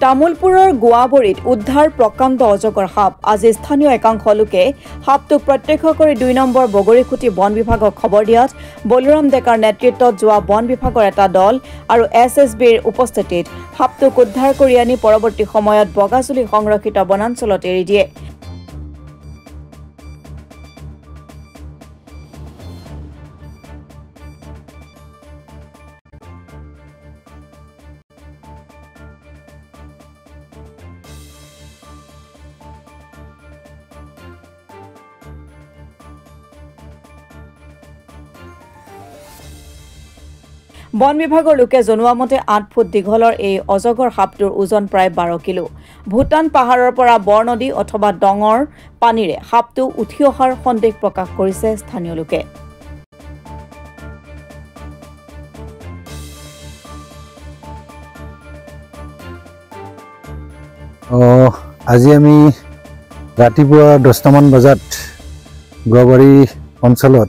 তামুলপুৰৰ গোৱাবৰীত উদ্ধাৰ প্ৰকাণ্ড অজগৰ সাপ আজি স্থানীয় একাংশ লোকে সাপটোক প্ৰত্যক্ষ কৰি ২ নম্বৰ বগৰীখুটি বন বিভাগক খবৰ দিয়াত বলৰাম ডেকাৰ নেতৃত্বত যোৱা বন বিভাগৰ এটা দল আৰু এছএছবিৰ উপস্থিতিত সাপটোক উদ্ধাৰ কৰি আনি পৰৱৰ্তী সময়ত বগাজুলি সংৰক্ষিত বনাঞ্চলত এৰি দিয়ে। বন বিভাগৰ লোকে জনোৱা মতে ৮ ফুট দীঘলৰ এই অজগৰ সাপটোৰ ওজন প্ৰায় 12 কিলো। ভূটান পাহাৰৰ পৰা বৰনদী অথবা ডঙৰ পানীৰে সাপটো উঠি অহাৰ সন্দেহ প্ৰকাশ কৰিছে স্থানীয় লোকে। আজি আমি ৰাতিপুৱা 10টামান বজাত গোৱাবাৰী অঞ্চলত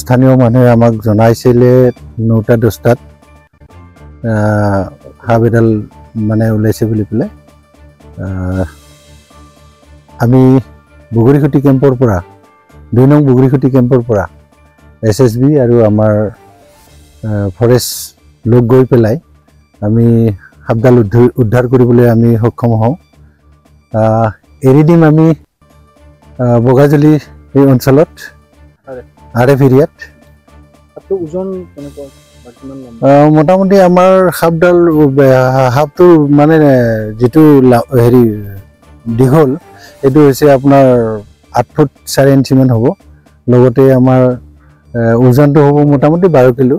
স্থানীয় মানুহে আমাক জনাইছিলে 9টা 10টাত সাপ এডাল মানে ওলাইছে বুলি পেলাই আমি বগৰীখুটি কেম্পৰ পৰা 2 নং বগৰীখুটি কেম্পৰ পৰা এছএছবি আৰু আমাৰ ফৰেষ্ট লোক গৈ পেলাই আমি সাপডাল উদ্ধাৰ কৰিবলৈ আমি সক্ষম হওঁ। এৰি দিম আমি বগাজুলি এই অঞ্চলত RF এৰিয়াত। মোটামুটি আমাৰ সাপটোৰ মানে যিটো হেৰি দীঘল এইটো হৈছে আপোনাৰ 8 ফুট 4 ইঞ্চিমান হ'ব। লগতে আমাৰ ওজনটো হ'ব মোটামুটি 12 কিলো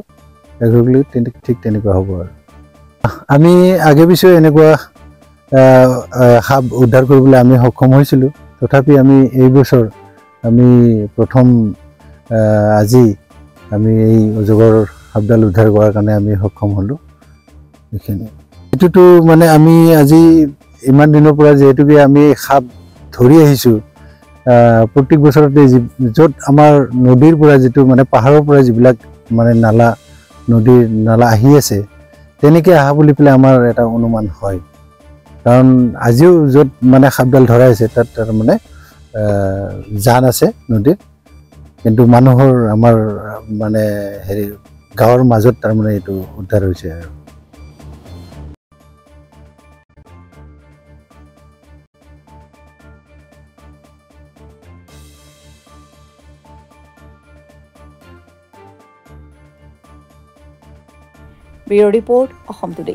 11 কিলো ঠিক তেনেকুৱা হ'ব। আৰু আমি আগে পিছে এনেকুৱা সাপ উদ্ধাৰ কৰিবলৈ আমি সক্ষম হৈছিলোঁ। তথাপি আমি এই বছৰ আমি প্ৰথম আজি আমি এই অজগৰ সাপডাল উদ্ধাৰ কৰাৰ কাৰণে আমি সক্ষম হ'লোঁ। এইখিনি এইটোতো মানে আমি আজি ইমান দিনৰ পৰা যিহেতুকে আমি সাপ ধৰি আহিছোঁ, প্ৰত্যেক বছৰতে য'ত আমাৰ নদীৰ পৰা যিটো মানে পাহাৰৰ পৰা যিবিলাক মানে নদীৰ নালা আহি আছে তেনেকৈ অহা বুলি পেলাই আমাৰ এটা অনুমান হয়। কাৰণ আজিও য'ত মানে সাপডাল ধৰা আছে তাত তাৰ মানে জান আছে নদীত, কিন্তু মানুহৰ আমাৰ মানে হেৰি গাঁৱৰ মাজত তাৰমানে এইটো উদ্ধাৰ হৈছে। আৰু ব্যুৰ ৰিপৰ্ট অসম টুডে।